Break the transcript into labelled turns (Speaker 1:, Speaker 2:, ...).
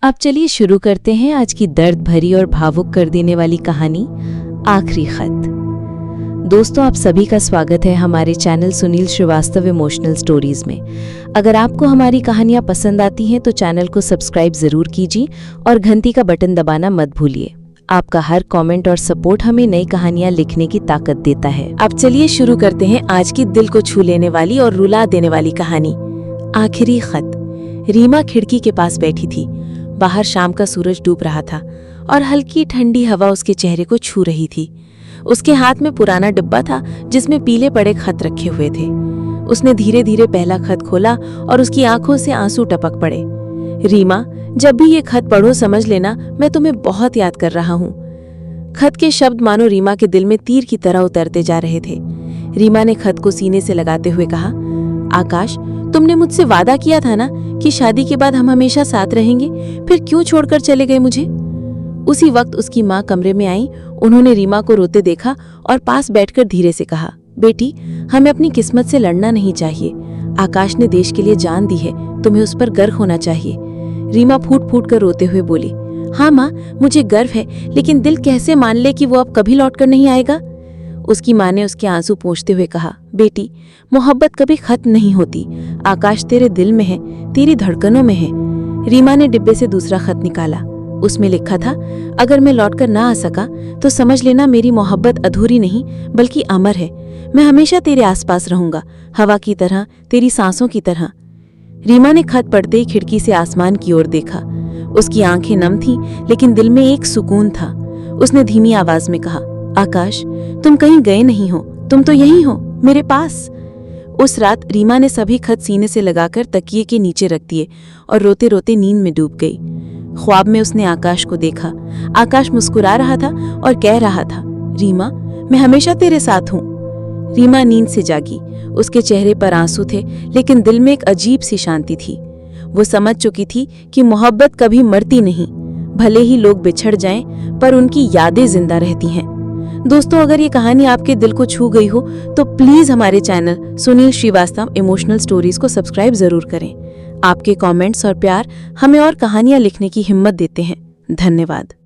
Speaker 1: अब चलिए शुरू करते हैं आज की दर्द भरी और भावुक कर देने वाली कहानी, आखिरी खत। दोस्तों, आप सभी का स्वागत है हमारे channel Sunil Srivastava emotional stories में। अगर आपको हमारी कहानियां पसंद आती हैं तो चैनल को सब्सक्राइब जरूर कीजिए और घंटी का बटन दबाना मत भूलिए। आपका हर कमेंट और सपोर्ट हमें नई कहानियां लिखने की ताकत देता है। अब चलिए शुरू करते हैं आज की दिल को छू लेने वाली और रुला देने वाली कहानी, आखिरी खत। रीमा खिड़की के पास बैठी थी। बाहर शाम का सूरज डूब रहा था और हल्की ठंडी हवा उसके चेहरे को छू रही थी। उसके हाथ में पुराना डिब्बा था जिसमें पीले पड़े खत रखे हुए थे। उसने धीरे धीरे पहला खत खोला और उसकी आंखों से आंसू टपक पड़े। रीमा, जब भी ये खत पढ़ो समझ लेना मैं तुम्हें बहुत याद कर रहा हूँ। खत के शब्द मानो रीमा के दिल में तीर की तरह उतरते जा रहे थे। रीमा ने खत को सीने से लगाते हुए कहा, आकाश, तुमने मुझसे वादा किया था ना कि शादी के बाद हम हमेशा साथ रहेंगे, फिर क्यों छोड़कर चले गए मुझे? उसी वक्त उसकी माँ कमरे में आई। उन्होंने रीमा को रोते देखा और पास बैठकर धीरे से कहा, बेटी, हमें अपनी किस्मत से लड़ना नहीं चाहिए। आकाश ने देश के लिए जान दी है, तुम्हें उस पर गर्व होना चाहिए। रीमा फूट फूट कर रोते हुए बोली, हाँ माँ, मुझे गर्व है, लेकिन दिल कैसे मान ले कि वो अब कभी लौट कर नहीं आएगा? उसकी माँ ने उसके आंसू पोंछते हुए कहा, बेटी, मोहब्बत कभी खत्म नहीं होती। आकाश तेरे दिल में है, तेरी धड़कनों में है। रीमा ने डिब्बे से दूसरा खत निकाला। उसमें लिखा था, अगर मैं लौटकर ना आ सका तो समझ लेना मेरी मोहब्बत अधूरी नहीं बल्कि अमर है। मैं हमेशा तेरे आसपास रहूंगा, हवा की तरह, तेरी सांसों की तरह। रीमा ने खत पढ़ते ही खिड़की से आसमान की ओर देखा। उसकी आंखें नम थीं, लेकिन दिल में एक सुकून था। उसने धीमी आवाज में कहा, आकाश, तुम कहीं गए नहीं हो, तुम तो यहीं हो, मेरे पास। उस रात रीमा ने सभी खत सीने से लगाकर तकिए के नीचे रख दिए और रोते रोते नींद में डूब गई। ख्वाब में उसने आकाश को देखा। आकाश मुस्कुरा रहा था और कह रहा था, रीमा, मैं हमेशा तेरे साथ हूँ। रीमा नींद से जागी। उसके चेहरे पर आंसू थे, लेकिन दिल में एक अजीब सी शांति थी। वो समझ चुकी थी कि मोहब्बत कभी मरती नहीं। भले ही लोग बिछड़ जाएं, पर उनकी यादें जिंदा रहती हैं। दोस्तों, अगर ये कहानी आपके दिल को छू गई हो तो प्लीज हमारे channel Sunil Srivastava emotional stories को सब्सक्राइब जरूर करें। आपके कमेंट्स और प्यार हमें और कहानियां लिखने की हिम्मत देते हैं। धन्यवाद।